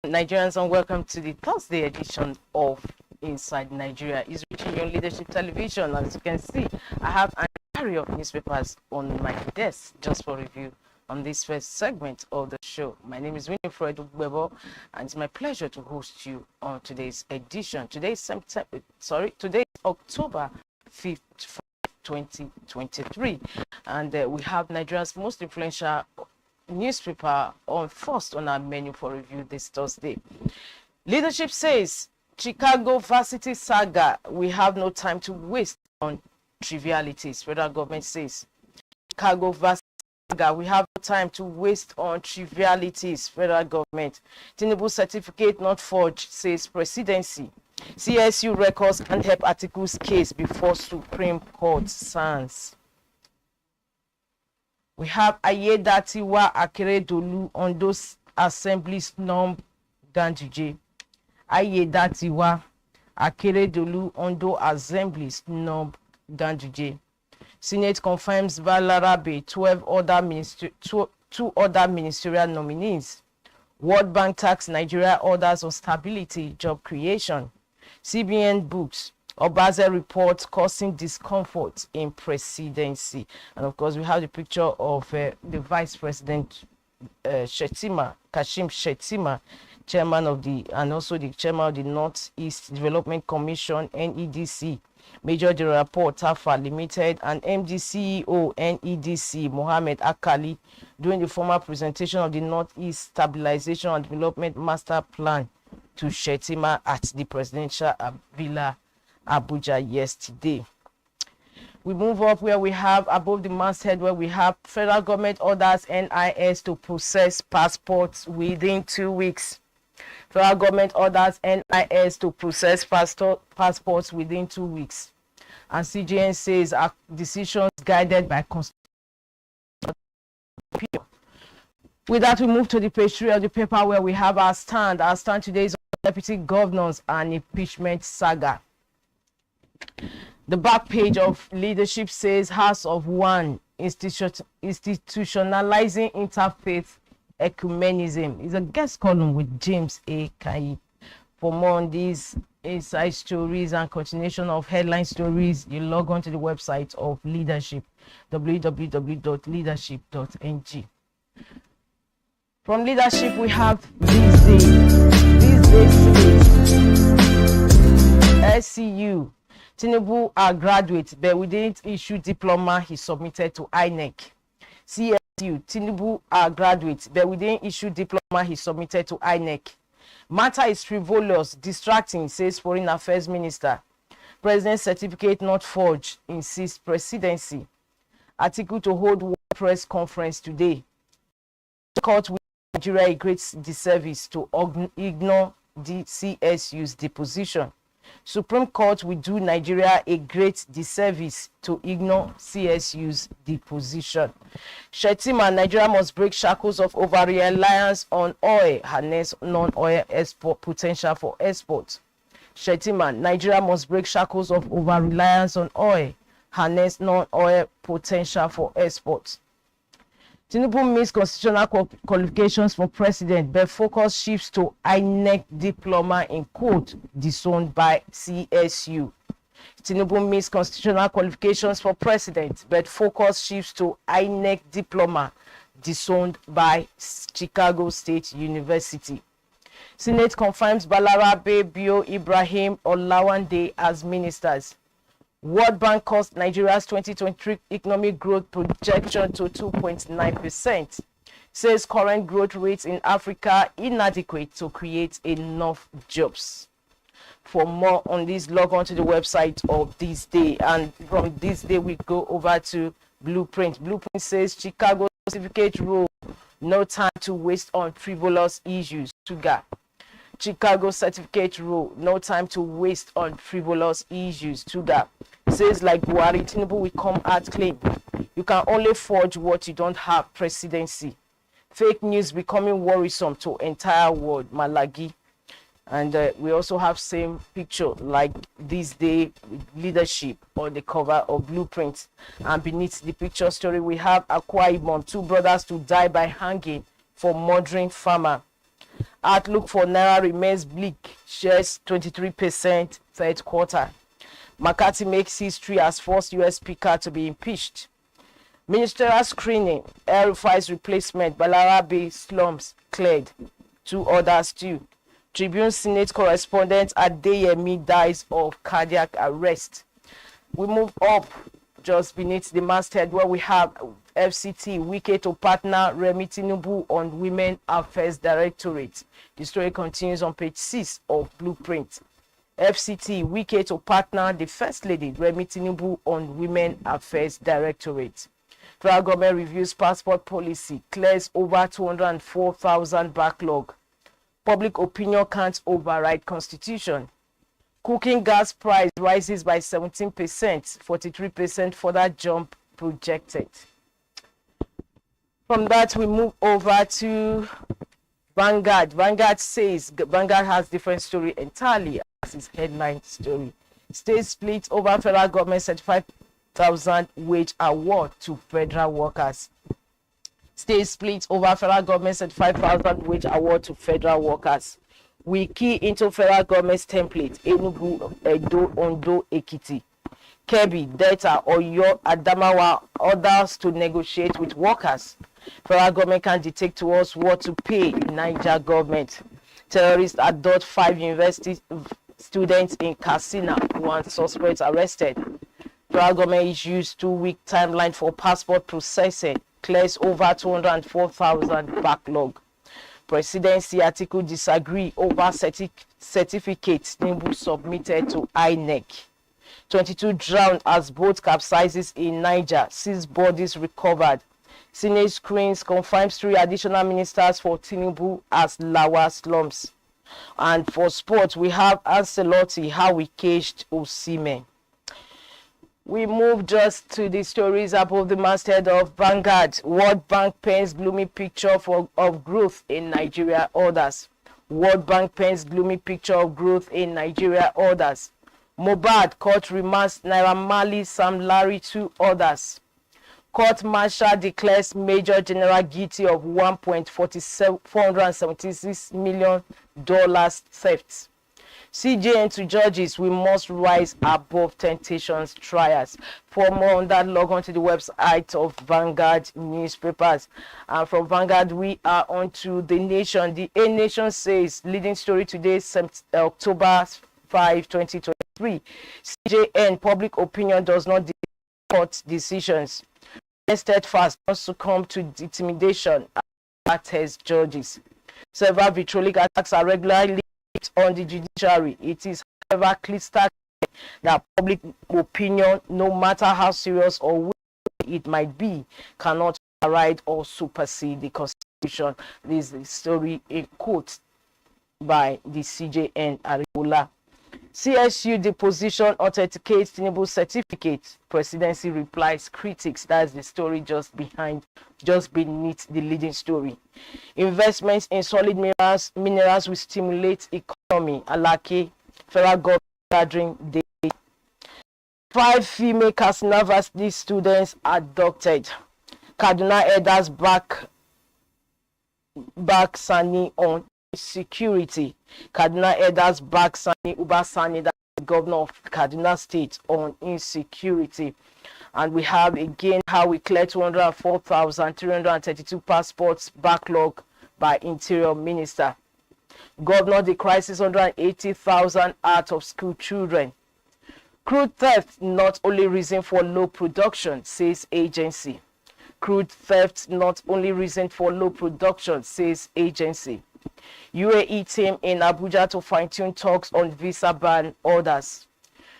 Nigerians, and welcome to the Thursday edition of Inside Nigeria. It's reaching your leadership television. As you can see, I have an array of newspapers on my desk just for review on this first segment of the show. My name is Winifred Ugbebo, and it's my pleasure to host you on today's edition. Today is October 5th, 2023, and we have Nigeria's most influential newspaper on first on our menu for review this Thursday. Leadership says Chicago varsity saga, we have no time to waste on trivialities. Federal government says Chicago varsity saga, we have no time to waste on trivialities. Federal government. Tinubu certificate not forged, says presidency. CSU records can't help articles case before Supreme Court stands. We have Ayedatiwa Akeredolu on those assemblies nom Ganduje. Ayedatiwa Akeredolu on those assemblies nom Ganduje. Senate confirms Balarabe 2 other ministerial nominees. World Bank tax Nigeria orders on stability, job creation. CBN books Obaze report causing discomfort in presidency. And of course, we have the picture of the Vice President Kashim Shettima, chairman of and also the chairman of the Northeast Development Commission, NEDC, Major General Paul Tafa Limited, and MD CEO NEDC, Mohammed Akali, during the formal presentation of the Northeast Stabilization and Development Master Plan to Shettima at the Presidential Villa Abuja yesterday. We move up where we have above the masthead where we have federal government orders NIS to process passports within 2 weeks. Federal government orders NIS to process passports within 2 weeks. And CJN says our decisions guided by constitution. With that, we move to the page 3 of the paper where we have our stand. Our stand today is on deputy governors and impeachment saga. The back page of leadership says House of One institutionalizing interfaith ecumenism. It's a guest column with James A. Kai. For more on these inside stories and continuation of headline stories, you log on to the website of Leadership, www.leadership.ng. From Leadership, we have THISDAY SCU. Tinubu are graduates, but we didn't issue diploma he submitted to INEC. CSU, Tinubu are graduates, but we didn't issue diploma he submitted to INEC. Matter is frivolous, distracting, says Foreign Affairs Minister. President certificate not forged, insists presidency. Article to hold one press conference today. Court with Nigeria a great disservice to ignore the CSU's deposition. Supreme Court will do Nigeria a great disservice to ignore CSU's deposition. Shettima, Nigeria must break shackles of over-reliance on oil, harness non-oil export potential for export. Shettima, Nigeria must break shackles of over-reliance on oil, harness non-oil potential for export. Tinubu meets constitutional qualifications for president, but focus shifts to INEC diploma in quote, disowned by CSU. Tinubu meets constitutional qualifications for president, but focus shifts to INEC diploma, disowned by Chicago State University. Senate confirms Balarabe, Bio, Ibrahim, Olawande as ministers. World Bank caused Nigeria's 2023 economic growth projection to 2.9%. Says current growth rates in Africa inadequate to create enough jobs. For more on this, log on to the website of THISDAY. And from THISDAY, we go over to Blueprint. Blueprint says Chicago certificate rule, no time to waste on frivolous issues. Sugar. Chicago certificate rule, no time to waste on frivolous issues. Sugar. Says like Buhari, Tinubu will come out claim. You can only forge what you don't have, presidency. Fake news becoming worrisome to entire world, Malagi. And we also have same picture like this day leadership on the cover of Blueprint. And beneath the picture story, we have Akwa Ibom, 2 brothers to die by hanging for murdering farmer. Outlook for Naira remains bleak, shares 23% third quarter. McCarthy makes history as first US speaker to be impeached. Ministerial screening, El-Rufai's replacement, Balarabe slums cleared. 2 others too. Tribune Senate correspondent Adeyemi dies of cardiac arrest. We move up just beneath the masthead where we have FCT, Wike to partner Remi Tinubu on Women Affairs Directorate. The story continues on page 6 of Blueprint. FCT, Wike to partner the First Lady Remi Tinubu on Women Affairs Directorate. Federal government reviews passport policy, clears over 204,000 backlog. Public opinion can't override constitution. Cooking gas price rises by 17%, 43% further jump projected. From that, we move over to Vanguard. Vanguard says Vanguard has different story entirely as its headline story. State split over federal government 75,000 wage award to federal workers. State split over federal government 75,000 wage award to federal workers. We key into federal government's template: Enugu, Edo, Ondo, Ekiti, Kebbi, Delta, Oyo, Adamawa, others to negotiate with workers. Federal government can dictate to us what to pay. Niger government. Terrorists abduct 5 university students in Katsina. 1 suspect arrested. Federal government issues 2-week timeline for passport processing. Clears over 204,000 backlog. Presidency article disagree over certificates Tinubu submitted to INEC. 22 drowned as boat capsizes in Niger. 6 bodies recovered. Senate screens confirms 3 additional ministers for Tinubu as Lawa slums. And for sports, we have Ancelotti, how we caged Osimhen. We move just to the stories above the masthead of Vanguard. World Bank paints gloomy picture of growth in Nigeria orders. World Bank paints gloomy picture of growth in Nigeria orders. Mohbad court remands Naira Marley, Sam Larry, 2 others. Court martial declares Major General guilty of $476 million theft. CJN to judges, we must rise above temptations trials. For more on that, log on to the website of Vanguard newspapers. And from Vanguard, we are on to The Nation. The A Nation says, leading story today, October 5, 2023. CJN, public opinion does not dictate court decisions. Steadfast not succumb to intimidation as judges. Several vitriolic attacks are regularly on the judiciary. It is, however, clear that public opinion, no matter how serious or weak it might be, cannot override or supersede the Constitution. This is the story in quote by the CJN Ariola. CSU deposition authenticates Tinubu certificate. Presidency replies critics. That's the story just beneath the leading story. Investments in solid minerals will stimulate economy. Alake, federal government gathering day. 5 female Katsina University students abducted. Kaduna elders back Sani on security. Kaduna elders back Sani Ubasani, the governor of Kaduna State, on insecurity. And we have again how we clear 204,332 passports backlog by Interior Minister. Governor decries 680,000 out of school children. Crude theft not only reason for low production, says agency. Crude theft not only reason for low production, says agency. UAE team in Abuja to fine-tune talks on visa ban orders.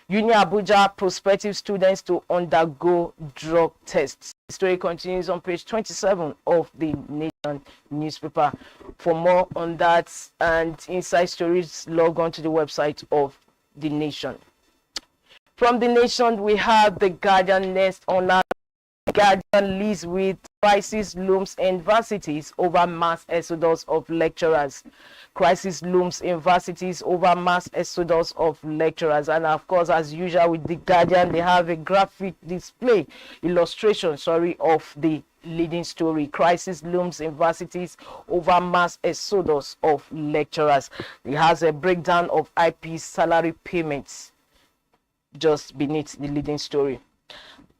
Union Abuja prospective students to undergo drug tests. The story continues on page 27 of the Nation newspaper. For more on that and inside stories, log on to the website of the Nation. From the Nation, we have the Guardian next on our Guardian leads with crisis looms in varsities over mass exodus of lecturers. Crisis looms in varsities over mass exodus of lecturers. And of course, as usual with the Guardian, they have a graphic display, illustration, of the leading story. Crisis looms in varsities over mass exodus of lecturers. It has a breakdown of IP salary payments just beneath the leading story.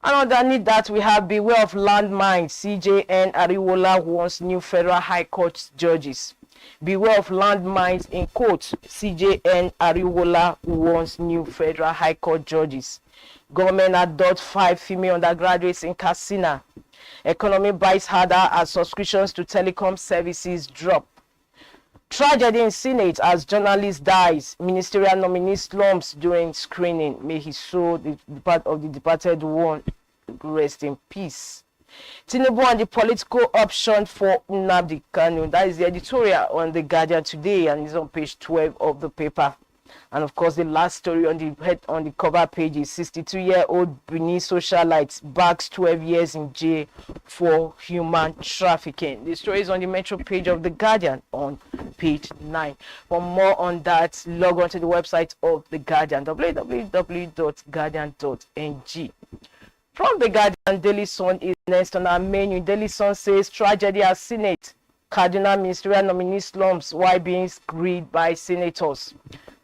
And underneath that, we have beware of landmines. CJN Ariwola wants new federal high court judges. Beware of landmines in court. CJN Ariwola wants new federal high court judges. Government adopt 5 female undergraduates in Katsina. Economy bites harder as subscriptions to telecom services drop. Tragedy in Senate as journalist dies. Ministerial nominee slumps during screening. May his soul, the part of the departed one, rest in peace. Tinubu and the political option for Nnamdi Kanu. That is the editorial on The Guardian today, and it's on page 12 of the paper. And of course, the last story on the cover page is 62-year-old Benin socialite backs 12 years in jail for human trafficking. The story is on the metro page of The Guardian on page 9. For more on that, log on to the website of The Guardian, www.guardian.ng. From The Guardian, Daily Sun is next on our menu. Daily Sun says tragedy at Senate. Cardinal ministerial nominee slumps while being screened by senators.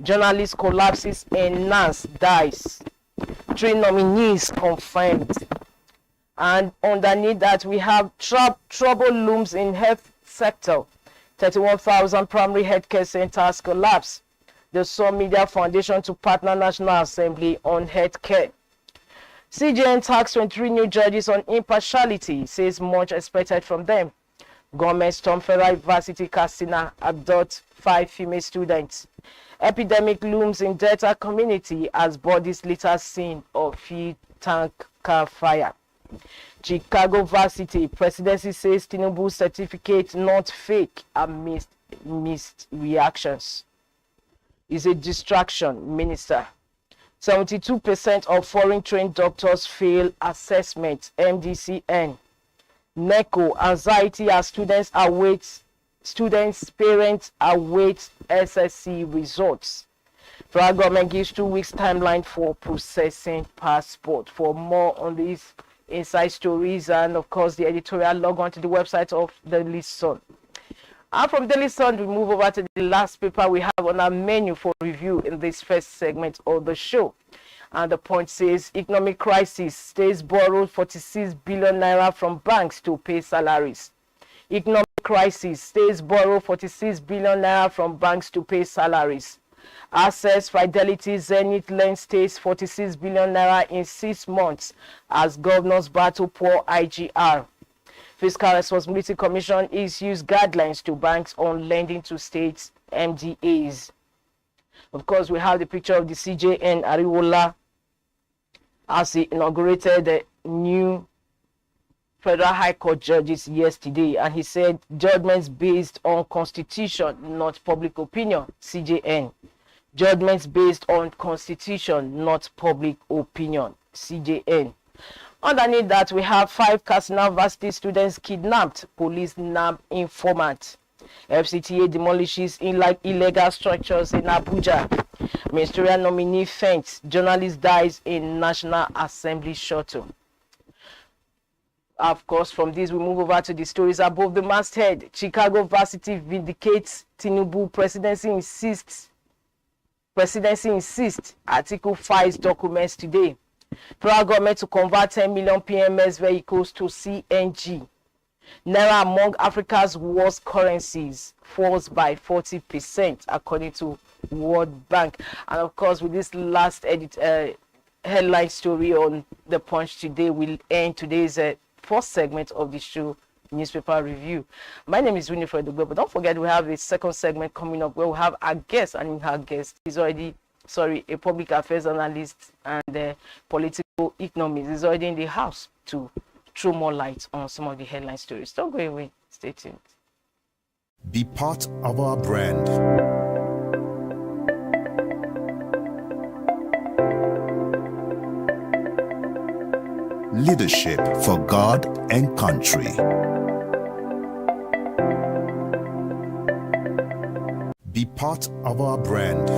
Journalist collapses in NAS, dies. 3 nominees confirmed. And underneath that, we have trouble looms in health sector. 31,000 primary healthcare centers collapse. The Sun Media Foundation to partner National Assembly on healthcare. CJN tax 23 new judges on impartiality, says much expected from them. Government storm Federal University Katsina abduct 5 female students. Epidemic looms in Delta community as bodies litter scene of field tanker fire. Chicago Varsity presidency says Tinubu certificate not fake amidst mixed reactions. Is a distraction, minister. 72% of foreign trained doctors fail assessment, MDCN. NECO, anxiety as parents await SSC results. Federal government gives 2 weeks timeline for processing passport. For more on these inside stories and of course the editorial, log on to the website of Daily Sun. And from Daily Sun, we move over to the last paper we have on our menu for review in this first segment of the show. And the point says, economic crisis, states borrowed 46 billion naira from banks to pay salaries. Economic crisis, states borrow 46 billion naira from banks to pay salaries. Access, Fidelity, Zenith lend states 46 billion naira in 6 months as governors battle poor IGR. Fiscal Responsibility Commission issues guidelines to banks on lending to states MDAs. Of course, we have the picture of the CJN Ariwola as he inaugurated the new Federal High Court judges yesterday, and he said judgments based on constitution, not public opinion. CJN. Judgments based on constitution, not public opinion. CJN. Underneath that, we have 5 Katsina University students kidnapped. Police nab informant. FCTA demolishes illegal structures in Abuja. Ministerial nominee faints. Journalist dies in National Assembly shuttle. Of course, from this, we move over to the stories above the masthead. Chicago Varsity vindicates Tinubu. Presidency insists. Article 5 documents today. Federal government to convert 10 million PMS vehicles to CNG. Naira among Africa's worst currencies falls by 40% according to World Bank. And of course, with this last headline story on the Punch today, we'll end today's first segment of the show, newspaper review. My name is Winifred Dugbe, but don't forget we have a second segment coming up where we have our guest, and her guest is already a public affairs analyst and political economist is already in the house to throw more light on some of the headline stories. Don't go away. Stay tuned. Be part of our brand. Leadership for God and country. Be part of our brand.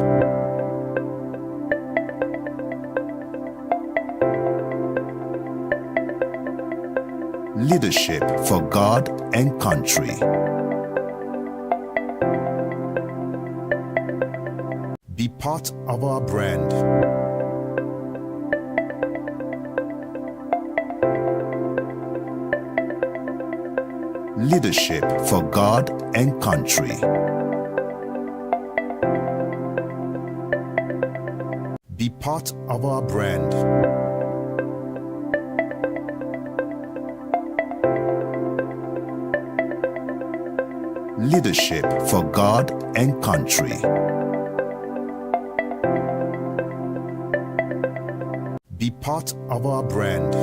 Leadership for God and country. Be part of our brand. Leadership for God and country. Be part of our brand. Leadership for God and country. Be part of our brand.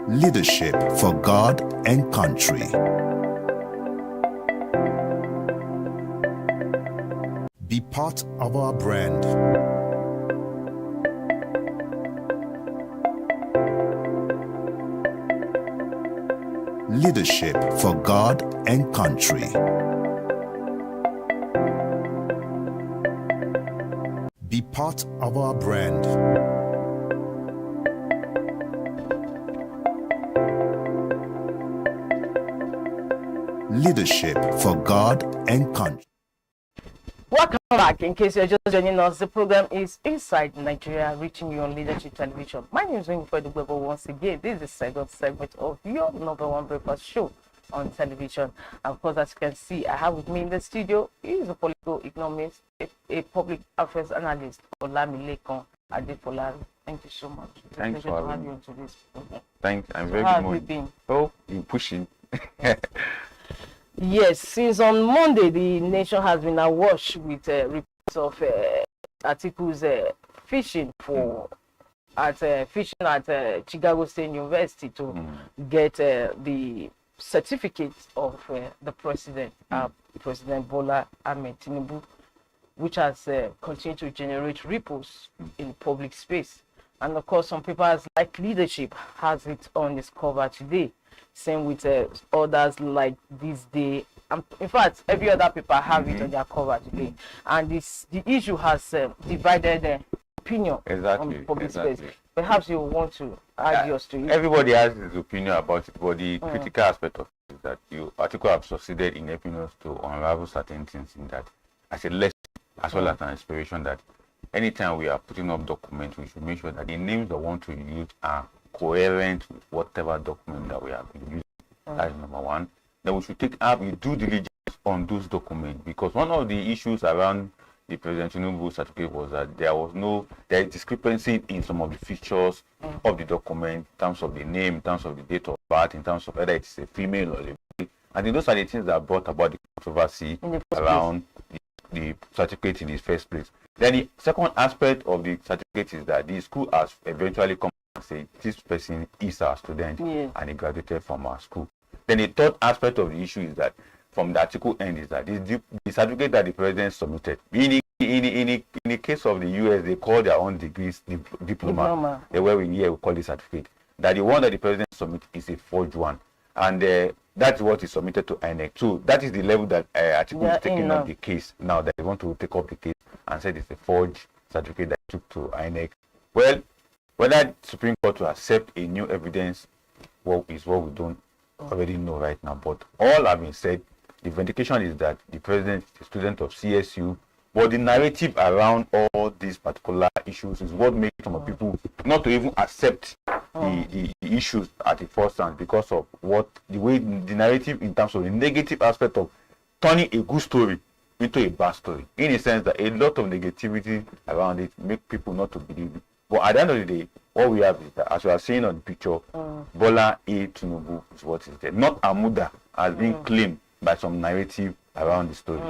Leadership for God and country. Be part of our brand. Leadership for God and country. Be part of our brand. Leadership for God and country. Welcome back. In case you're just joining us, the program is Inside Nigeria, reaching you on Leadership Television. My name is Wingford. Once again, this is the second segment of your number one breakfast show on television. And of course, as you can see, I have with me in the studio, he is a political economist, a public affairs analyst, Olamilekan Adefolari. Thank you so much. It's Thanks a pleasure for to have having you me. into this program. Thanks. I'm So very how good have you morning. been? Oh, you're pushing. Yes, since on Monday, the nation has been awash with reports of articles fishing at Chicago State University to get the certificate of the president, President Bola Ahmed Tinubu, which has continued to generate ripples in public space. And of course, some papers like Leadership has it on its cover today. Same with others like THISDAY. In fact, every other paper have it on their cover today. And the issue has divided opinion on public space. Perhaps you want to add yours to it. Everybody has his opinion about it, but the critical aspect of it is that your article have succeeded in helping us to unravel certain things in that as a lesson as well as an inspiration that anytime we are putting up documents, we should make sure that the names that we want to use are coherent with whatever document that we have been using. That is number one. Then we should take up due diligence on those documents, because one of the issues around the President Tinubu certificate was that there is discrepancy in some of the features of the document, in terms of the name, in terms of the date of birth, in terms of whether it is a female or a male. And those are the things that brought about the controversy around the certificate in the first place. Then the second aspect of the certificate is that the school has eventually come and say this person is our student and he graduated from our school. Then the third aspect of the issue is that from the article end is that the certificate that the president submitted, in the case of the US, they call their own degrees diploma. Where we call it certificate. That the one that the president submitted is a forged one, and that's what is submitted to INEC. So that is the level that article is taking up the case now. That they want to take up the case and said it's a forged certificate that took to INEC. Well, whether Supreme Court will accept a new evidence, is what we don't already know right now. But all having said, the vindication is that the president is a student of CSU, but the narrative around all these particular issues is what makes some people not to even accept the issues at the first hand, because of the way the narrative in terms of the negative aspect of turning a good story into a bad story, in a sense that a lot of negativity around it make people not to believe it. But at the end of the day, what we have is that, as we are seeing on the picture, Bola A. Tinubu is what is there, not Amuda, as being claimed by some narrative around the story.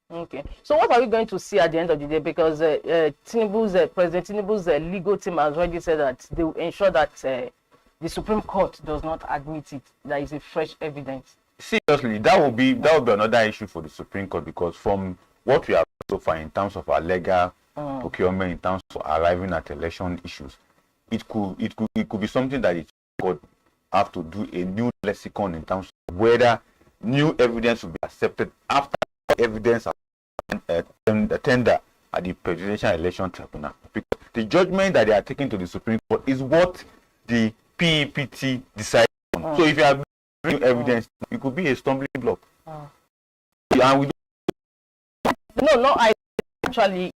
Okay, so what are we going to see at the end of the day? Because President Tinubu's legal team has already said that they will ensure that the Supreme Court does not admit it. There is a fresh evidence. Seriously, that will be another issue for the Supreme Court, because from what we have so far in terms of our legal procurement, in terms of arriving at election issues, it could be something that it could have to do a new lexicon in terms of whether new evidence will be accepted after evidence the tender at the Presidential Election Tribunal. Because the judgment that they are taking to the Supreme Court is what the PEPT decided on. So if you have evidence, it could be a stumbling block. And we No, I actually,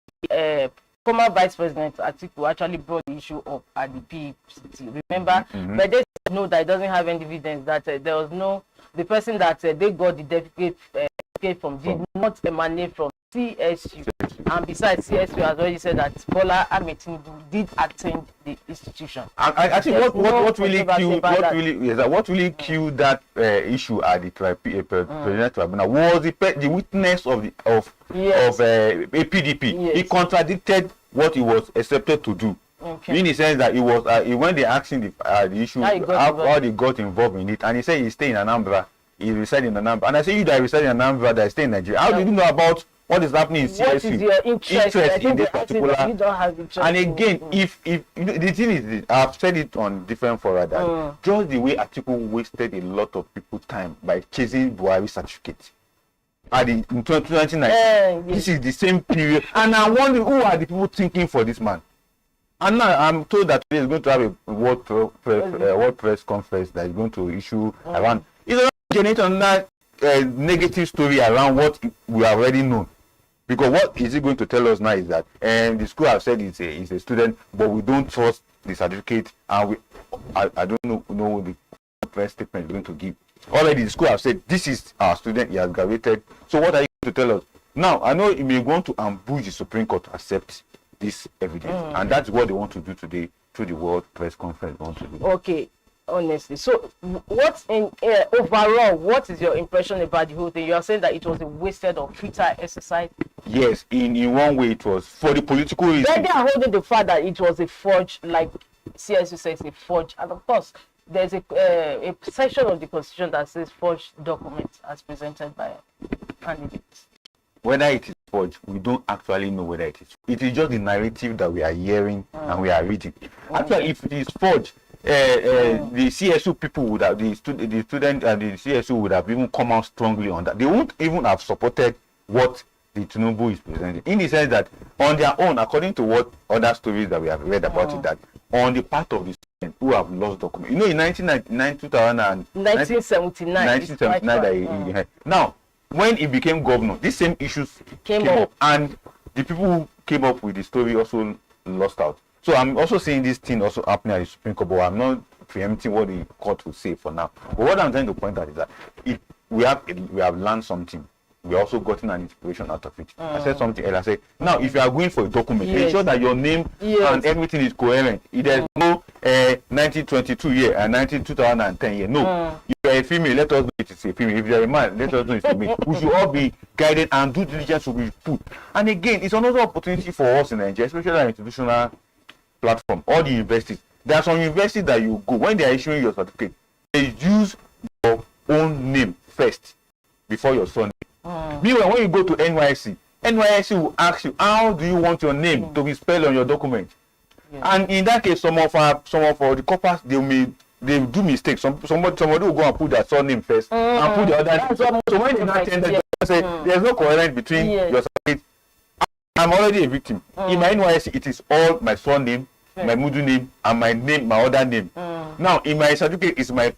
former Vice President Atiku actually brought the issue up at the PEPT. Remember, but they know that it doesn't have any evidence that there was no, the person that they got the certificate from did not emanate from CSU. And besides, CSU has already said that Bola Ahmed Tinubu did attend the institution. I think what really killed that issue at the Presidential Tribunal was the witness of a PDP. Yes. He contradicted what he was accepted to do. In the sense that he was when they asked him the issue how they got involved in it, and he said he stayed in Anambra, he resided in Anambra, and I say you that reside in Anambra that stay in Nigeria, how do you know about what is happening in CSU? What is your interest in this particular? You don't have interest. And again, if you know, the thing is, I've said it on different forums that just the way Atiku wasted a lot of people's time by chasing Buhari certificate in 2019, this is the same period, and I wonder who are the people thinking for this man. And now I'm told that today is going to have a world press conference that is going to issue around. It's going to generate another negative story around what we already know. Because what is he going to tell us now is that the school have said it's a student, but we don't trust the certificate, and I don't know the press statement is going to give. Already the school have said this is our student, he has graduated. So what are you going to tell us? Now I know he may want to ambush the Supreme Court to accept this evidence, and that's what they want to do today through the World Press Conference. They want to do. Okay, honestly, so what's in overall, what is your impression about the whole thing? You are saying that it was a wasted or futile exercise? Yes, in one way it was for the political reason. Then they are holding the fact that it was a forge, like CSU says, a forge, and of course there's a section of the Constitution that says forged documents as presented by candidates. Whether it is forged, we don't actually know whether it is. It is just the narrative that we are hearing and we are reading. Actually, if it is forged, the CSU people would have, the student and the CSU would have even come out strongly on that. They won't even have supported what the Tinubu is presenting. In the sense that on their own, according to what other stories that we have read about it, that on the part of the students who have lost documents. You know, in 1979, now, when he became governor, these same issues came up, and the people who came up with the story also lost out. So I'm also seeing this thing also happening at the Supreme Court, but I'm not preempting what the court will say for now. But what I'm trying to point out is that we have learned something. We also gotten an inspiration out of it. I said something else. I said, now if you are going for a document, ensure that your name and everything is coherent. There's no 1922 year and 2010 year. No. If you are a female, let us know it is a female. If you are a man, let us know it's a male. We should all be guided, and due diligence will be put. And again, it's another opportunity for us in Nigeria, especially an institutional platform. All the universities. There are some universities that you go, when they are issuing your certificate, they use your own name first before your son. Meanwhile, when you go to NYSC will ask you, how do you want your name to be spelled on your document? And in that case, some of the corpus, they do mistakes. Somebody will go and put their surname first and put the other name. So when they not tender, they say there's no coherence between your certificate. I'm already a victim. In my NYSC, it is all my surname, my middle name, and my other name. Now in my certificate, it's my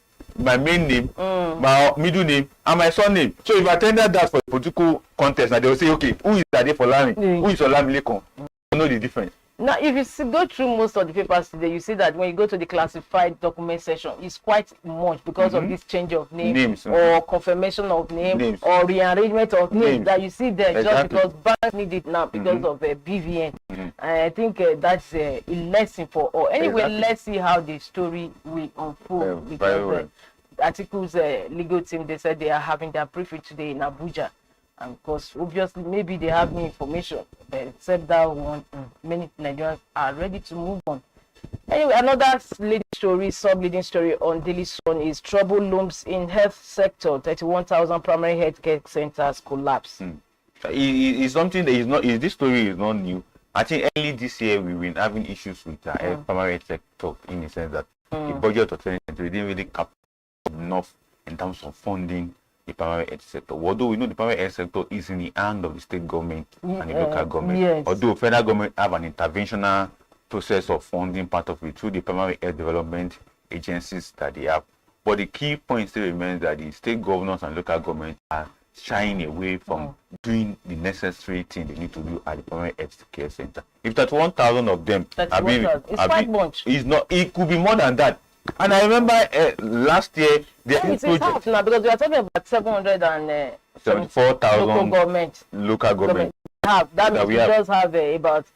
main name, my middle name, and my surname. So if I tender that for a political contest, now they will say, okay, who is Ade Folami? Who is Olamilekon? You know the difference. Now, if you go through most of the papers today, you see that when you go to the classified document section, it's quite much because of this change of names or confirmation of names or rearrangement of names that you see there just because banks need it now because of BVN. And I think that's a lesson for all. Anyway, let's see how the story will unfold. Because Atiku's legal team, they said they are having their briefing today in Abuja. And of course, obviously, maybe they have new information, except that one, many Nigerians are ready to move on. Anyway, another leading story, sub-leading story on Daily Sun is trouble looms in health sector. 31,000 primary health care centers collapse. It's something that is not. This story is not new. I think early this year we've been having issues with the primary health sector in the sense that the budget of 2023 didn't really cap enough in terms of funding the primary health sector. Although we know the primary health sector is in the hand of the state government and the local government. Yes. Although federal government have an interventional process of funding part of it through the primary health development agencies that they have. But the key point still remains that the state governors and local government are shying away from doing the necessary thing they need to do at the primary health care center. If 31,000 of them are being, it's quite much. It's not. It could be more than that. And I remember last year it's half now because we are talking about 74,000 local government. Half. That means we just have about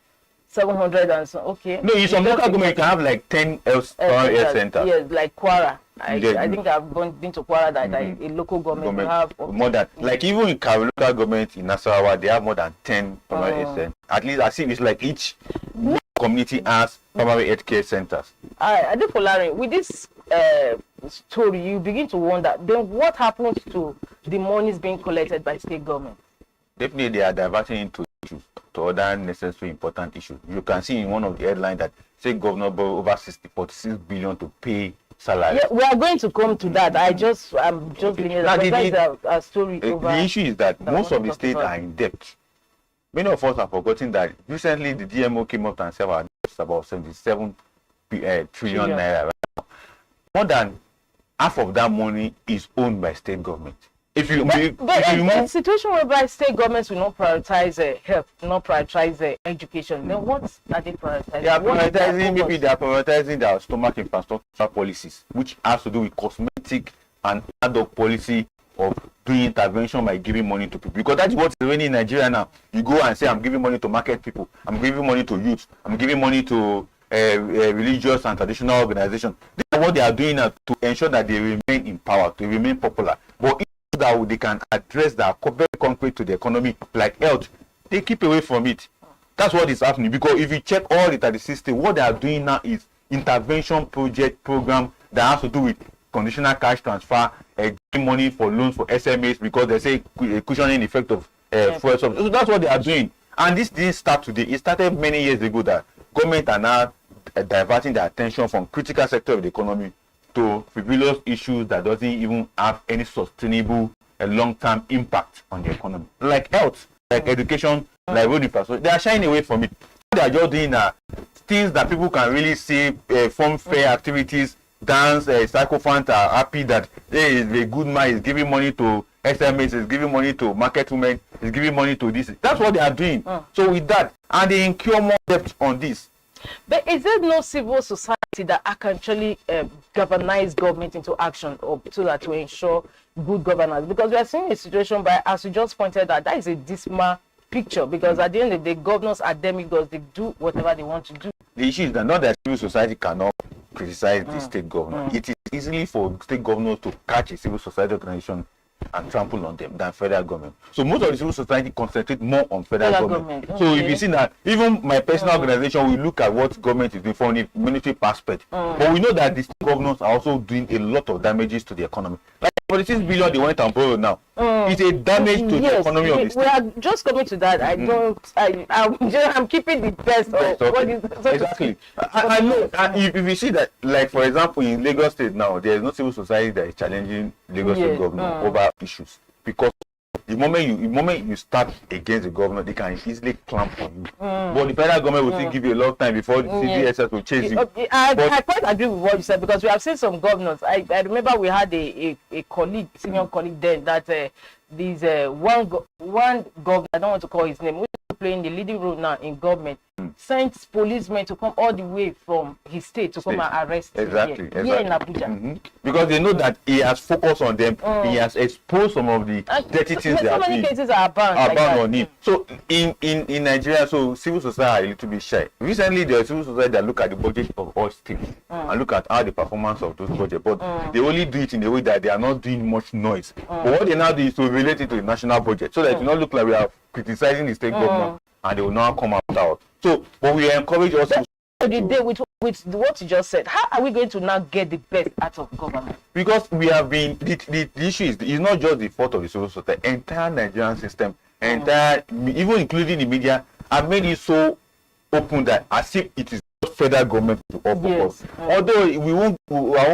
700 and so. Okay. No, in some local government you can have like 10 health centers. Yes, like Kwara. I think I've been to Kwara that a local government have more than like even in local government in Nasarawa they have more than 10 primary health centers. At least I see it's like each community has primary health care centers. I think with this story you begin to wonder then what happens to the monies being collected by state government? Definitely they are diverting into issues, to other necessary important issues. You can see in one of the headlines that state governor borrow over 46 billion to pay salary. Yeah, we are going to come to that. I'm just bringing a story over. The issue is that most of the states are in debt. Many of us have forgotten that recently the DMO came up and said our debt is about 77 trillion naira. More than half of that money is owned by state government. If you a situation whereby state governments will not prioritize health, not prioritize education, then what are they prioritizing? They are prioritizing their stomach infrastructure policies, which has to do with cosmetic and ad hoc policy of doing intervention by giving money to people. Because that's what's happening in Nigeria now. You go and say, I'm giving money to market people, I'm giving money to youth, I'm giving money to religious and traditional organizations. This is what they are doing now to ensure that they remain in power, to remain popular. But that they can address that very concrete to the economy, like health, they keep away from it. That's what is happening. Because if you check all the 36 states, what they are doing now is intervention program that has to do with conditional cash transfer, giving money for loans for SMEs because they say cushioning effect of fuel subsidy. So that's what they are doing. And this didn't start today. It started many years ago that government are now diverting their attention from critical sector of the economy to frivolous issues that doesn't even have any sustainable long-term impact on the economy. Like health, like education, like road infrastructure. They are shying away from it. They are just doing things that people can really see, fun fair activities, dance, psychophants are happy that hey, a good man is giving money to SMEs, is giving money to market women, is giving money to this. That's what they are doing. So with that, and they incur more debt on this. But is there no civil society that can actually galvanize government into action or so that to ensure good governance? Because we are seeing a situation, but as you just pointed out, that is a dismal picture. Because at the end of the day, governors are demigods; they do whatever they want to do. The issue is that not that civil society cannot criticize the state governor. It is easily for state governors to catch a civil society organization and trample on them than federal government. So most of the civil society concentrate more on federal government. So if you see that, even my personal organization, we look at what government is doing from a monetary perspective. But we know that the state governors are also doing a lot of damages to the economy. Like 46 billion they went and borrowed now. It's a damage to the economy of the state. We are just coming to that. I'm keeping the best of what is exactly. I know. If you see that, like for example, in Lagos State now, there is no civil society that is challenging Lagos State government over issues, because the moment you start against the government, they can easily clamp on you. But the federal government will still give you a lot of time before the CDSS will chase you. I quite agree with what you said, because we have seen some governors. I remember we had a colleague, senior colleague then, that one governor, I don't want to call his name, who is playing the leading role now in government, sent policemen to come all the way from his state to come and arrest him here in Abuja. Because they know that he has focused on them, he has exposed some of the dirty things they are doing. So many cases are banned on him. So in Nigeria, so civil society are a little bit shy. Recently, there are civil society that look at the budget of all states and look at how the performance of those budgets, but they only do it in a way that they are not doing much noise. But what they now do is to relate it to the national budget, so that it will not look like we are criticizing the state government and they will now come out. So, but we encourage also. With what you just said, how are we going to now get the best out of government? Because we have been, the issue is it's not just the fault of the civil society. Entire Nigerian system, even including the media, have made it so open that as if it is just federal government to offer us. Although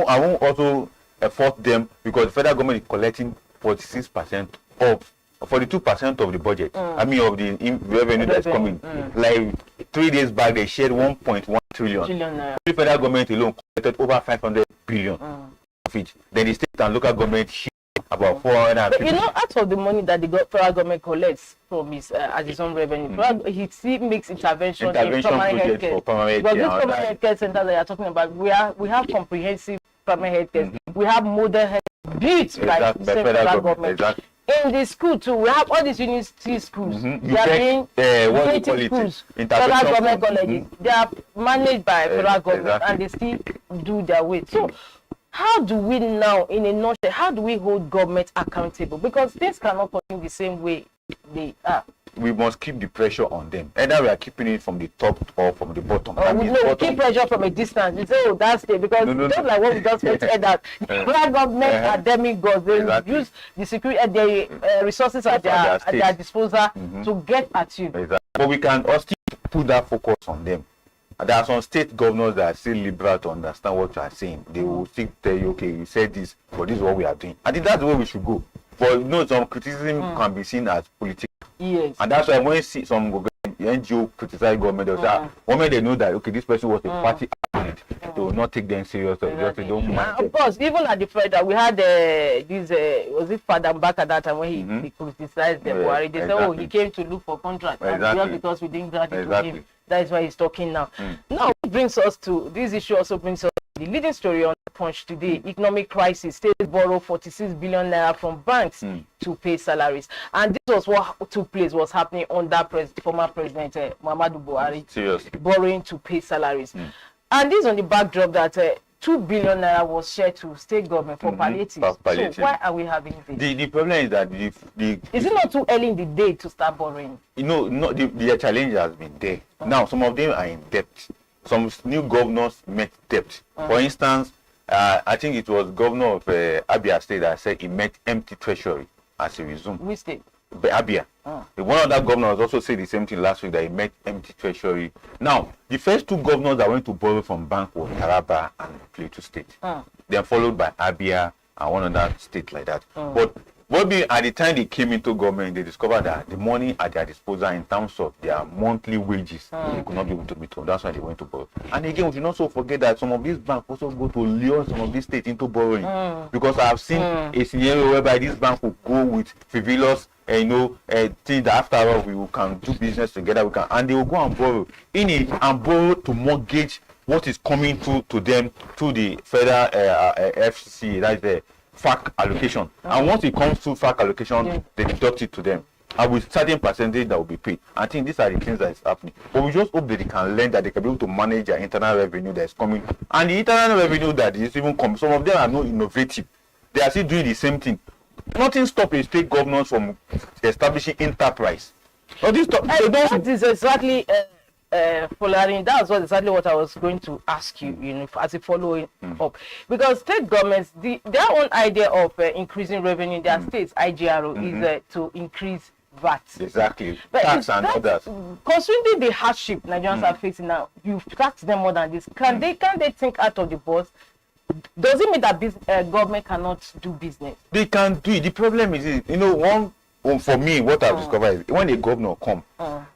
I won't also fault them, because the federal government is collecting 46% of 42% of the budget. I mean, of the revenue that's coming. Like 3 days back, they shared 1.1 trillion. The federal government alone collected over 500 billion of it. Then the state and local government shared about 450. But out of the money that the federal government collects from his as his own revenue, he still makes intervention in primary health care. Because these primary health care centers that you are talking about, we have comprehensive primary health care. We have modern health built by the federal government. Exactly. In the school too, we have all these university schools. You They are being schools, federal government colleges. They are managed by federal government, and they still do their way. So, how do we now, in a nutshell, how do we hold government accountable? Because things cannot continue the same way they are. We must keep the pressure on them. Either we are keeping it from the top or from the bottom. We keep pressure from a distance. We say, oh, that's it. Because just like what we just said, that federal government are demigods. They use the security, the resources at their disposal to get at you. Exactly. But we can also put that focus on them. There are some state governors that are still liberal to understand what you are saying. They will still tell you, okay, you said this, but this is what we are doing. I think that's the way we should go. But some criticism can be seen as political. Yes. And that's why when you see some NGO criticize government, they'll say, when they know that, okay, this person was a party opponent, they will not take them serious. Exactly. They don't mind. Of course, even at the federal, we had this, was it Father back at that time when he criticized them? They said, oh, he came to look for contract. Just because we didn't grant it to him. That is why he's talking now. Now, it brings us to, this issue also brings us to the leading story on the Punch today. Economic crisis. States borrow 46 billion naira from banks to pay salaries. And this was what took place, was happening under former President Muhammadu Buhari. Seriously. Borrowing to pay salaries. And this on the backdrop that 2 billion naira was shared to state government for palliative. So why are we having this? The problem is that is it not too early in the day to start borrowing? The challenge has been there. Now some of them are in debt. Some new governors met debt. For instance, I think it was governor of Abia State that said he met empty treasury as a result. Which state? Abia. One of that governors also said the same thing last week, that he met empty treasury. Now, the first two governors that went to borrow from bank were Taraba and Plateau State. Then followed by Abia and one other state like that. But at the time they came into government, they discovered that the money at their disposal in terms of their monthly wages, they could not be able to meet. That's why they went to borrow. And again, we should also forget that some of these banks also go to lure some of these states into borrowing. Because I have seen a scenario whereby this bank will go with frivolous things that after all we can do business together, and they will go and borrow to mortgage what is coming to them through the federal FCC, that's the FAC allocation. And once it comes to FAC allocation, they deduct it to them. And with certain percentage that will be paid. I think these are the things that is happening. But we just hope that they can learn, that they can be able to manage their internal revenue that is coming. And the internal revenue that is even coming, some of them are not innovative. They are still doing the same thing. Nothing stops a state government from establishing enterprise. That is exactly, Folarin, that's exactly what I was going to ask you, as a following up. Because state governments, their own idea of increasing revenue in their states, IGRO, is to increase VAT. Exactly. But tax and others. Considering the hardship Nigerians are facing now, you've taxed them more than this. Can they think out of the box? Does it mean that government cannot do business? They can do it. The problem is, for me, what I've discovered is when a governor comes,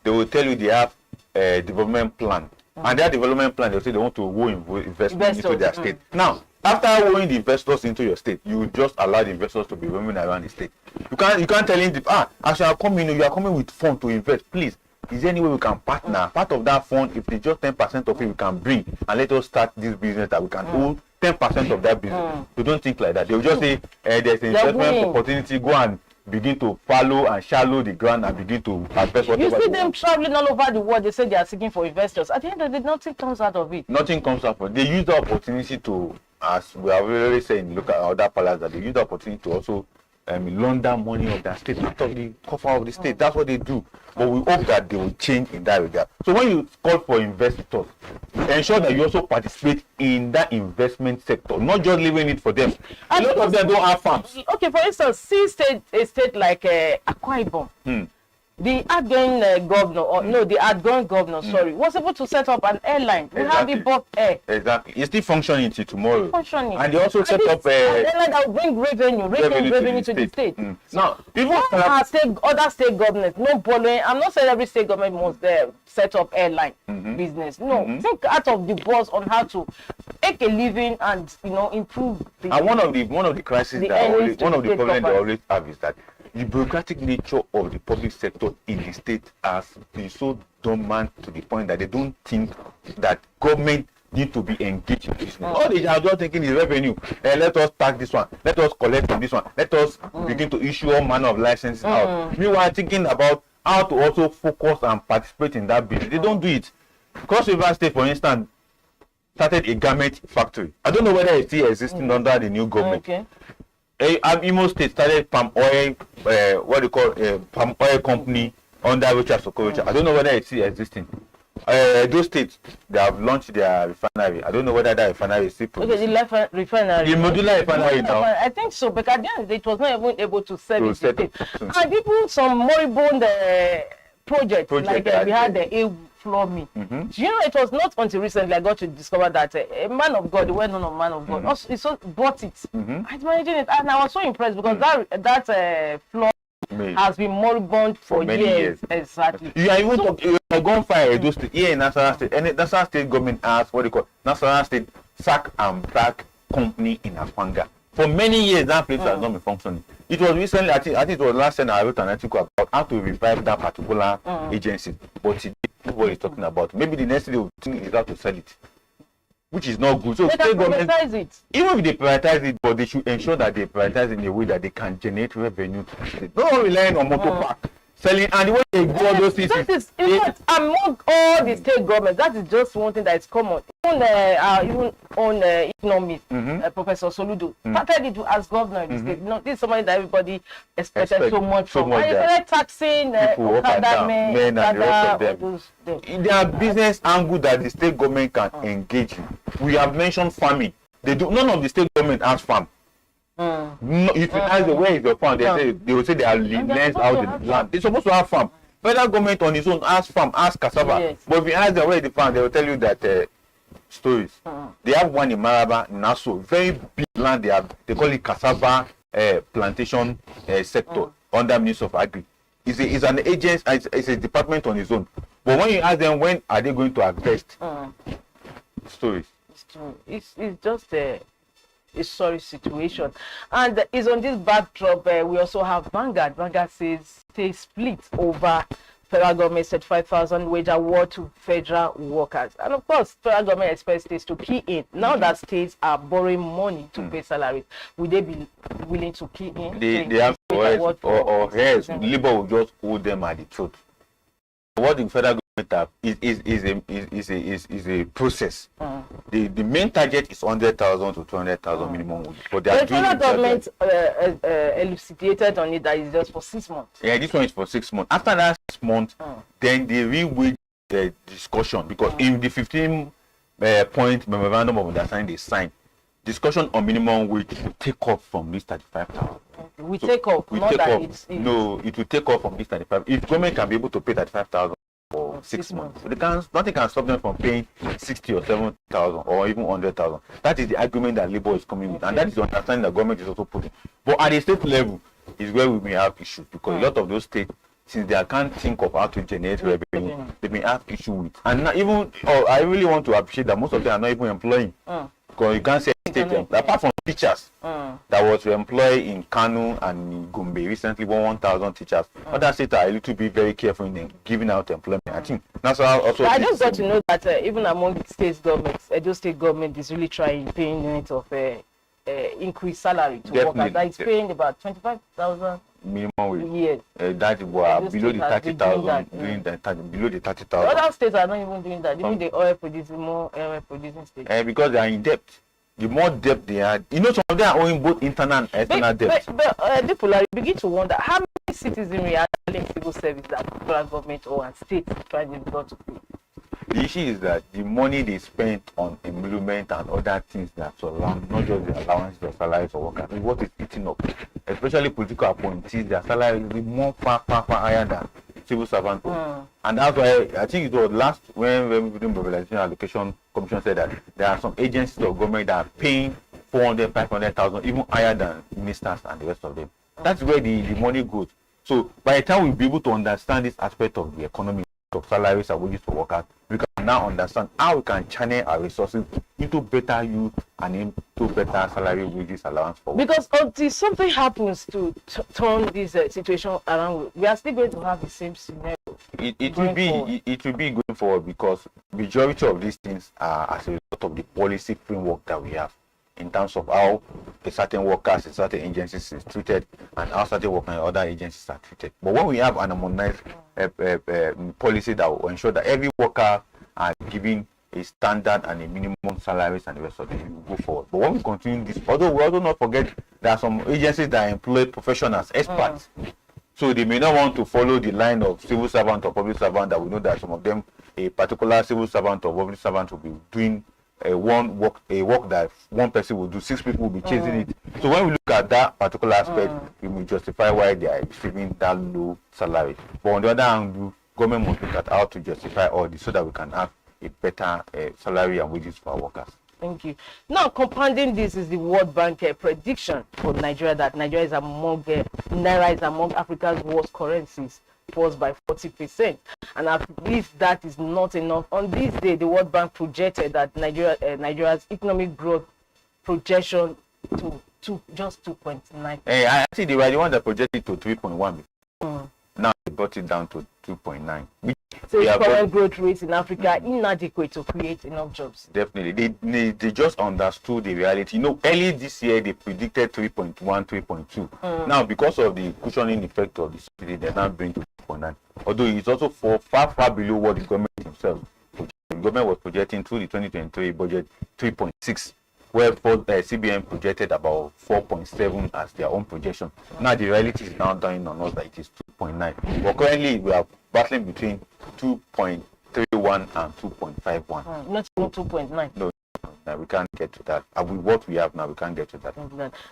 they will tell you they have a development plan. And that development plan, they'll say they want to go investment into their state. Now, after owing the investors into your state, you just allow the investors to be roaming around the state. You can't tell him, as you are coming, you are coming with funds to invest. Please, is there any way we can partner? Part of that fund, if it's just 10% of it, we can bring and let us start this business that we can own 10% of that business. You don't think like that. They will just say there's an investment opportunity, go and begin to follow and shallow the ground and begin to invest whatever. You see them traveling all over the world. They say they are seeking for investors. At the end of the day, nothing comes out of it. Nothing comes out of it. They use the opportunity to, as we have already said, look at other palaces, that they use the opportunity to also launder money of their state out of the coffer of the state. That's what they do. But we hope that they will change in that regard. So when you call for investors, ensure that you also participate in that investment sector, not just leaving it for them. A lot of them don't have farms. Okay, for instance, see a state like Akwa Ibom. the outgoing governor, or no, the outgoing governor, sorry, was able to set up an airline. We have the Bob Air. Exactly. It's still functioning till tomorrow. Functioning. And they also set up an airline that will bring revenue to the state. Now, even other state governments, no borrowing. I'm not saying every state government must set up airline business. No, think out of the box on how to make a living and improve. And one of the crises one of the problems they always have is that the bureaucratic nature of the public sector in the state has been so dormant to the point that they don't think that government need to be engaged in business. All they are just thinking is revenue. Let us tax this one. Let us collect from this one. Let us begin to issue all manner of licenses out. Meanwhile, thinking about how to also focus and participate in that business. They don't do it. Cross River State, for instance, started a garment factory. I don't know whether it's still existing under the new government. Okay. Imo State started palm oil, palm oil company under Richard Sokorocha. I don't know whether it's still existing. Those states, they have launched their refinery. I don't know whether that refinery is still producing. Okay, the refinery. The modular refinery now. I think so, but at the end of the day, it was not even able to service the state. And people, some moribund projects, like we had the floor me. It was not until recently I got to discover that a man of God, the well-known man of God, also bought it. I was managing it, and I was so impressed because that floor has been moribund for many years. Exactly. You are even talking gunfire those here in National State. And National State government has what they call National State Sack and Pack Company in Afanga. For many years, that place has not been functioning. It was recently, I think it was last time I wrote an article about how to revive that particular agency. But today, what he's talking about. Maybe the next day will think is how to sell it, which is not good. So they can privatize it. Even if they privatize it, but they should ensure that they privatize in a way that they can generate revenue to the state. Not relying on motor park selling, and the way they go all those things. That is, in fact, among all the state governments, that is just one thing that is common. Even on economics, Professor Soludo started it as governor of the state. This is somebody that everybody expected so much from. And he started taxing men and the rest of them. There are business angle that the state government can engage in. We have mentioned farming. None of the state government has farm. No, if you ask the where is your farm, they will say they are lends out the land. They're supposed to have farm. Federal government on its own has farm, has cassava. Yes. But if you ask them where is the farm, they will tell you that stories. They have one in Maraba, Nassau, very big land. They call it cassava plantation sector under Ministry of Agri. It's an agency, it's a department on its own. But when you ask them when are they going to harvest, stories. It's just a sorry situation, and it's on this backdrop we also have Vanguard. Vanguard says they split over federal government said 5,000 wage award to federal workers, and of course federal government expects states to key in. Now that states are borrowing money to pay salaries, would they be willing to key in? They have or yes, Labour will just hold them at the throat. What the federal government have is a process. The main target is 100,000 to 200,000 minimum wage. But the federal government elucidated on it that is just for 6 months. Yeah, this one is for 6 months. After that 6 months, then they re-wage the discussion, because in the 15-point memorandum of understanding they signed, discussion on minimum wage will take off from this 35,000. We take off. No, it will take off from this 35. If government can be able to pay 35,000 for 6 months, so nothing can stop them from paying 60 or 70,000 or even 100,000. That is the argument that Labour is coming with, and that is the understanding that government is also putting. But at the state level is where we may have issues, because a lot of those states, since they can't think of how to generate revenue, they may have issue with. And not even, I really want to appreciate that most of them are not even employing. Because you can't say apart from teachers that was employed in Kano and in Gombe recently, 1,000 teachers. Other states are a little bit very careful in giving out employment. I think that's also. I just got to know that even among the state governments, Edo state government is really trying paying unit of increased salary to workers. That is paying about 25,000 minimum wage. Yes. That was below the 30,000. Below the 30,000. Other states are not even doing that. Even the oil producing states. Because they are in debt. The more debt they are, some of them are owing both internal and external debt. But people are begin to wonder how many citizenry are in civil service that federal government or states trying to pay. The issue is that the money they spent on emolument and other things that surround, not just the allowance, their salaries for workers, is what is eating up. Especially political appointees, their salary is more far higher than civil servant. And that's why I think it was last when we did mobilization allocation commission said that there are some agencies of government that are paying 400, 500,000, even higher than ministers and the rest of them. That's where the money goes. So by the time we'll be able to understand this aspect of the economy, of salaries and wages for workers, we can now understand how we can channel our resources into better use and into better salary, wages, allowance for workers. Because until something happens to turn this situation around, we are still going to have the same scenario. It will be going forward, because majority of these things are as a result of the policy framework that we have in terms of how a certain workers in certain agencies is treated and how certain workers in other agencies are treated. But when we have an harmonized policy that will ensure that every worker are given a standard and a minimum salaries and the rest of it, we will go forward. But when we continue this, although we also not forget there are some agencies that employ professionals, experts. So they may not want to follow the line of civil servant or public servant that we know that some of them, a particular civil servant or public servant will be doing a work that one person will do, 6 people will be chasing it. So when we look at that particular aspect, we will justify why they are receiving that low salary. But on the other hand, government must look at how to justify all this so that we can have a better salary and wages for our workers. Thank you. Now, compounding this is the World Bank prediction for Nigeria that Nigeria is among Naira is among Africa's worst currencies, falls by 40%. And at least that is not enough. On this day, the World Bank projected that Nigeria's economic growth projection to just 2.9%. I think they were the one that projected to 3.1. Now they brought it down to 2.9. So the current growth rate in Africa inadequate to create enough jobs. Definitely. They just understood the reality. You know, early this year they predicted 3.1, 3.2. Now because of the cushioning effect of the subsidy, they're now bringing to 2.9. Although it's also far below what the government themselves projected. The government was projecting through the 2023 budget 3.6. where CBN projected about 4.7 as their own projection. Now the reality is now dawning on us that it is 2.9. But currently we are battling between 2.31 and 2.51. Not 2.9. No, we can't get to that. And with what we have now, we can't get to that.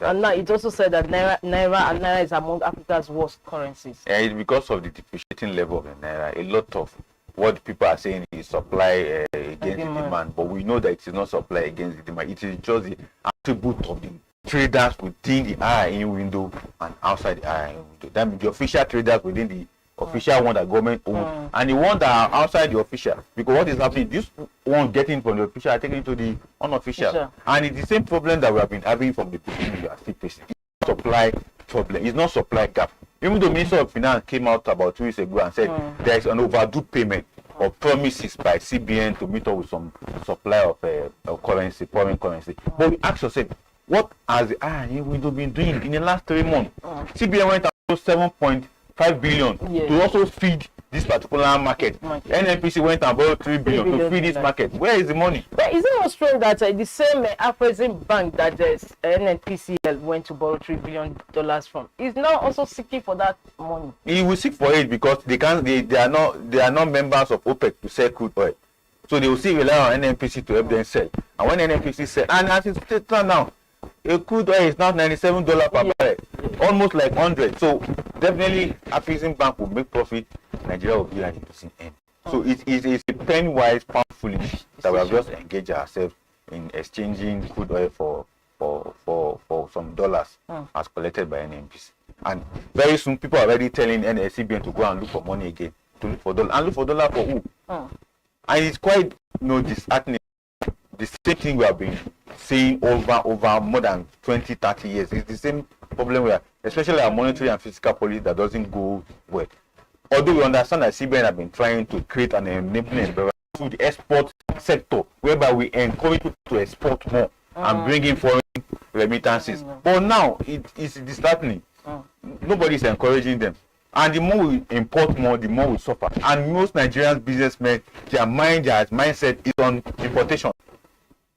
And now it also said that Naira is among Africa's worst currencies. It's because of the depreciating level of the Naira. A lot of what people are saying is supply against the demand, but we know that it is not supply against the demand. It is just the attribute of the traders within the IIN window and outside the IIN window. That means the official traders within the official one that government owns and the one that are outside the official. Because what is happening, this one getting from the official are taken to the unofficial. And it's the same problem that we have been having from the beginning. We are still facing. It's not supply problem. It's not supply gap. Even the Minister of Finance came out about 2 weeks ago and said there is an overdue payment of promises by CBN to meet up with some supply of currency, foreign currency. But we ask ourselves, what has the IIN window been doing in the last 3 months? CBN went out to 7.5 billion to also feed this particular market. NNPC went and borrowed 3 billion to feed this market. Where is the money? But is it not strange that the same Afrexim bank that NNPC went to borrow $3 billion from is now also seeking for that money? He will seek for it because they are not members of OPEC to sell crude oil. So they will still rely on NNPC to help them sell. And when NNPC sell, and as it's stated now, a crude oil is now $97 per barrel, almost like 100. So definitely Afrexim bank will make profit. Nigeria will be at the losing end. So it is a penny-wise, pound-foolish that we have just engaged ourselves in exchanging crude oil for some dollars as collected by NNPC. And very soon people are already telling CBN to go and look for money again, to look for dollar. And look for dollar for who? And it's quite disheartening. The same thing we have been seeing over more than 20, 30 years. It's the same problem we have, especially our monetary and fiscal policy that doesn't go well. Although we understand that CBN have been trying to create an enabling environment to the export sector, whereby we encourage people to export more and bring in foreign remittances. But now it is disheartening. Nobody is encouraging them. And the more we import more, the more we suffer. And most Nigerian businessmen, their mindset is on importation.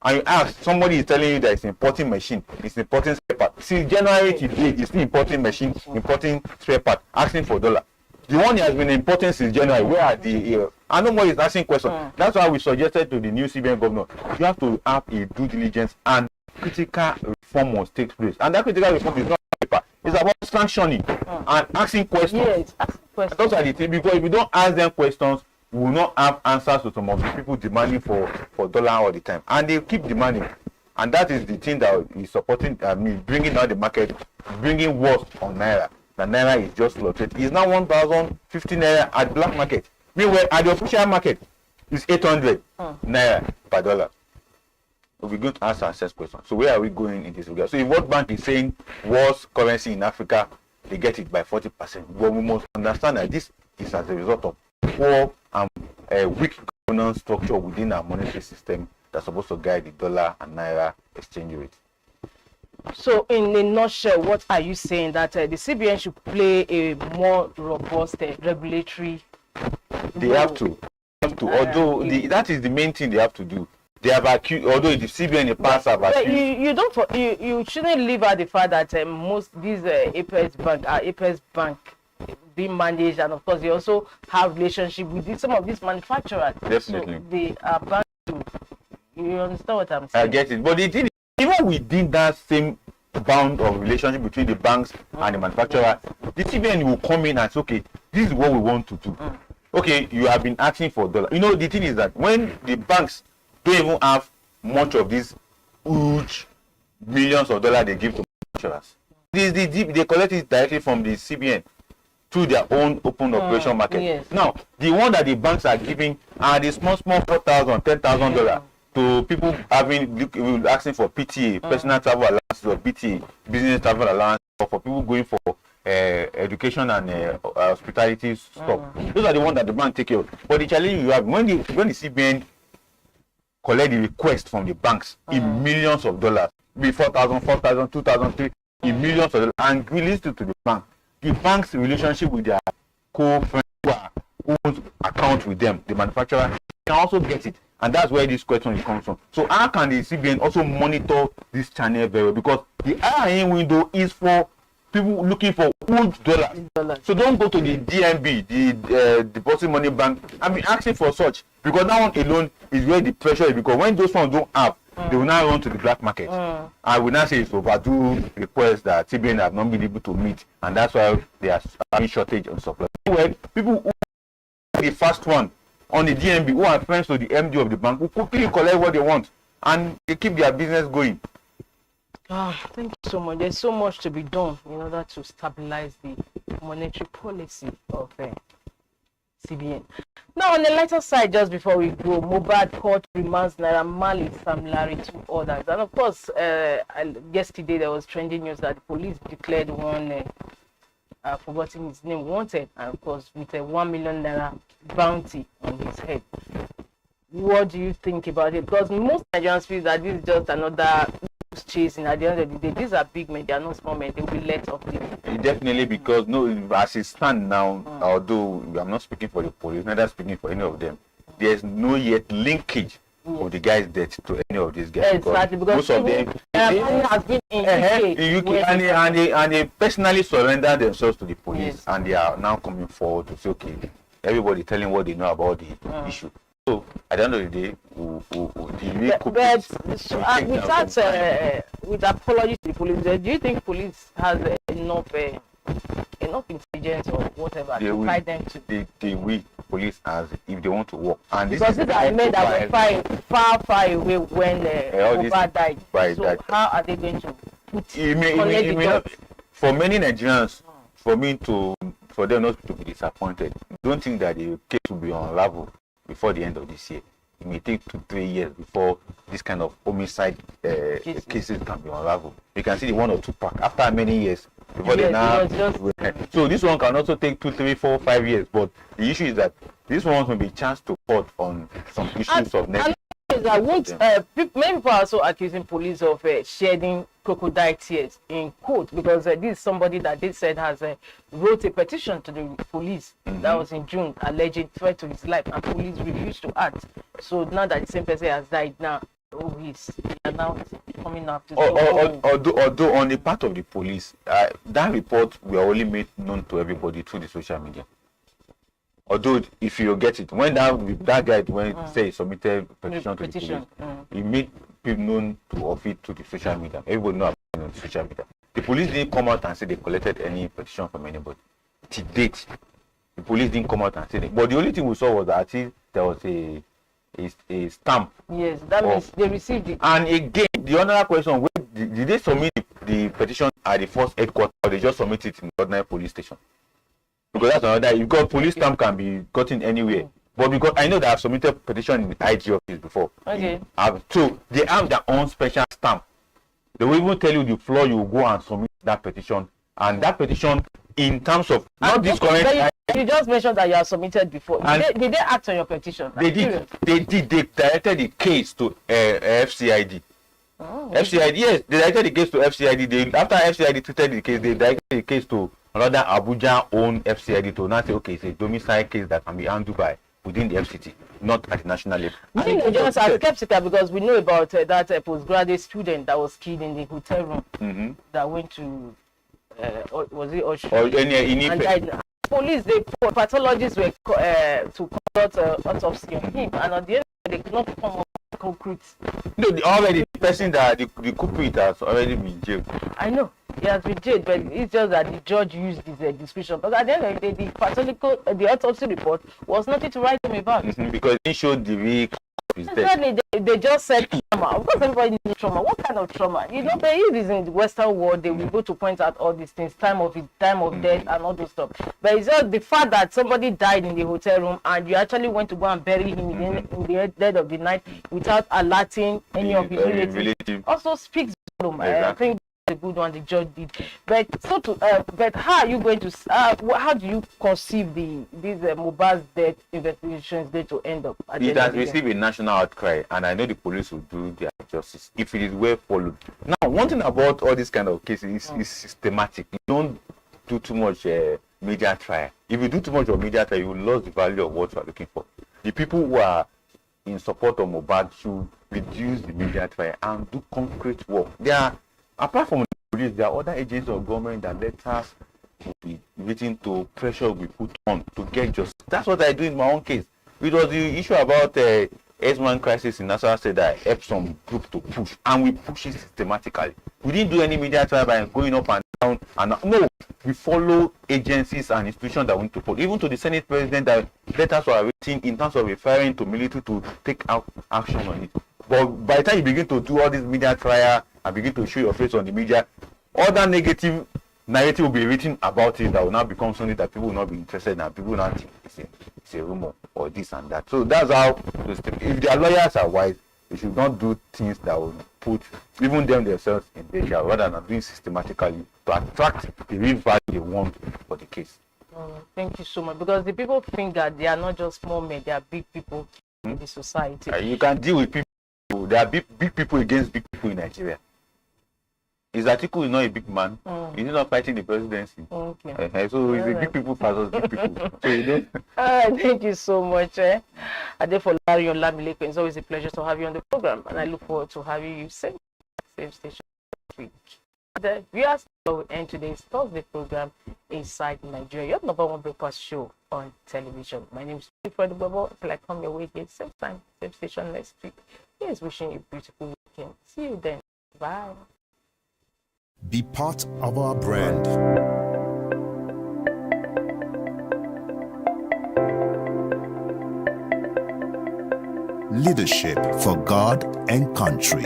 And you ask, somebody is telling you that it's importing machine, it's importing spare part. Since January today, it's still importing machine, importing spare part, asking for dollar. The one has been importing since January. Where are the and nobody is asking questions. That's why we suggested to the new CBN governor, you have to have a due diligence and critical reform must take place. And that critical reform is not paper. It's about sanctioning and asking questions. Question. Those are the things, because if you don't ask them questions, we will not have answers to some of the people demanding for dollar all the time, and they keep demanding. And that is the thing that is supporting bringing down the market, bringing worse on naira. The naira is just fluctuating. It's now 1,050 naira at black market. Meanwhile, at the official market, it's 800 naira per dollar. We're going to ask ourselves questions. So where are we going in this regard? So if World Bank is saying worst currency in Africa, they get it by 40%. But we must understand that this is as a result of poor and weak governance structure within our monetary system that's supposed to guide the dollar and naira exchange rate. So in a nutshell, what are you saying? That the CBN should play a more robust regulatory They have to. Although that is the main thing they have to do. They have accused, although the CBN in the past have accused. You shouldn't leave out the fact that most these Apex Bank being managed, and of course they also have relationship with some of these manufacturers. Definitely. So they are bound to. You understand what I'm saying? I get it. But the thing is, even within that same bound of relationship between the banks and the manufacturer, the CBN will come in and say, okay, this is what we want to do. Okay, you have been asking for dollar. You know, the thing is that when the banks don't even have much of these huge millions of dollars they give to manufacturers, they collect it directly from the CBN through their own open operation market. Yes. Now, the one that the banks are giving are the small $4,000, $10,000 to people asking for PTA, personal travel allowance, or PTA, business travel allowance, or for people going for education and hospitality stuff. Those are the ones that the bank take care of. But the challenge you have when the CBN collect the request from the banks in millions of dollars, be 4,000, 4,000, 2,000, 3,000, in millions of dollars, and release it to the bank. The bank's relationship with their co-friends who owns account with them, the manufacturer, can also get it. And that's where this question comes from. So how can the CBN also monitor this channel very well? Because the IIN window is for people looking for huge dollars. So don't go to the DMB, the deposit money bank, and be asking for such, because that one alone is where the pressure is. Because when those ones don't have, they will now run to the black market. I will now say it's overdue requests that CBN have not been able to meet, and that's why they are having shortage on supply. Well, people who are the first one on the DMB, who are friends to the MD of the bank, will quickly collect what they want, and they keep their business going. Thank you so much. There's so much to be done in order to stabilize the monetary policy of CBN. Now, on the lighter side, just before we go, Mohbad court remands Naira Marley, Sam Larry, 2 others. And of course, yesterday there was trending news that the police declared one, forgotten his name, wanted, and of course with a 1 million naira bounty on his head. What do you think about it? Because most Nigerians feel that this is just another chasing. At the end of the day, these are big men, they are not small men, they will be let off the Definitely, because as it stands now, although I'm not speaking for the police, neither speaking for any of them, there's no yet linkage of the guy's death to any of these guys. Exactly, because most of them has been in UK, and they personally surrender themselves to the police, and they are now coming forward to say, okay, everybody telling what they know about the issue. So at the end of the day, with apology to the police, do you think police has enough intelligence or whatever to guide them to? The way police has, if they want to work, and because these are men that were far away when Mohbad died. So how are they going to put for many Nigerians, for them not to be disappointed, don't think that the case will be unraveled before the end of this year. It may take 2-3 years before this kind of homicide cases can be unraveled. You can see the 1 or 2 pack after many years before they now. So this one can also take 2, 3, 4, 5 years. But the issue is that this one will be chance to court on some issues of next. Many people are also accusing police of shedding crocodile tears in court, because this is somebody that they said has wrote a petition to the police that was in June, alleging threat to his life, and police refused to act. So now that the same person has died, now he's now coming after. Although on the part of the police, that report were only made known to everybody through the social media. Although, if you get it, when that guy say he submitted petition to the police, he made people known of it to the social media. Everybody know about it on the social media. The police didn't come out and say they collected any petition from anybody. To date, police didn't come out and say it. But the only thing we saw was that there was a stamp. Yes, that means they received it. And again, the other question: did they submit the petition at the first headquarters, or they just submit it in the ordinary police station? Because that's another. Because police stamp can be gotten anywhere. But because I know that I've submitted petition in the IG office before. Okay. So they have their own special stamp. They will even tell you the floor you will go and submit that petition. And that petition, in terms of not this current. You just mentioned that you have submitted before. Did they act on your petition? They did. They directed the case to FCID. Oh, FCID, yes, they directed the case to FCID. After FCID treated the case, they directed the case to another Abuja-owned FCID to now say, okay, it's a domicile case that can be handled by within the FCT, not at the national level. I think they just are skeptical because we know about that postgraduate student that was killed in the hotel room that went to, was it Oshu? Or any died. Police, pathologists were to conduct autopsy on him, and at the end they could not come up with concrete. No, the person that the culprit has already been jailed. I know he has been jailed, but it's just that the judge used his discretion. But at the end of the day, the autopsy report was nothing to write him about. Because it showed the way is dead. Exactly, they just said trauma. Of course, everybody knows trauma. What kind of trauma? You know, but if it's in the Western world, they will go to point out all these things, time of death, and all those stuff. But it's just the fact that somebody died in the hotel room, and you actually went to go and bury him in the dead of the night without alerting any of his relatives. Also speaks volume. I think a good one the judge did. But but how are you going to how do you conceive these Mohbad's death investigations going to end up? It has received a national outcry, and I know the police will do their justice if it is well followed. Now, one thing about all these kind of cases is systematic. You don't do too much media trial. If you do too much of media trial, you will lose the value of what you are looking for. The people who are in support of Mohbad should reduce the media trial and do concrete work. Apart from the police, there are other agencies of government that letters will be written to, pressure will be put on to get justice. That's what I do in my own case. It was the issue about X-Man crisis in Nassau State that I helped some group to push, and we push it systematically. We didn't do any media trial by going up and down, and no, we follow agencies and institutions that want to put. Even to the Senate President, that letters were written in terms of referring to military to take out action on it. But by the time you begin to do all this media trial and begin to show your face on the media, all that negative narrative will be written about it that will now become something that people will not be interested in, and people will not think it's a rumor or this and that. So that's how, if their lawyers are wise, they should not do things that will put even them themselves in danger, rather than doing systematically to attract the real value they want for the case. Thank you so much, because the people think that they are not just small men, they are big people in the society. You can deal with people. There are big people against big people in Nigeria. His article is not a big man. He's not fighting the presidency. Okay. So it's a big people versus big people. So you know. Thank you so much. Adefola Olamileko, it's always a pleasure to have you on the program, and I look forward to having you same station next week. The viewers will end today's Thursday program, Inside Nigeria, your number one breakfast show on television. My name is Fred Bobo. Until I come your way again, same time, same station next week. Here's wishing you a beautiful weekend. See you then. Bye. Be part of our brand. Leadership for God and country.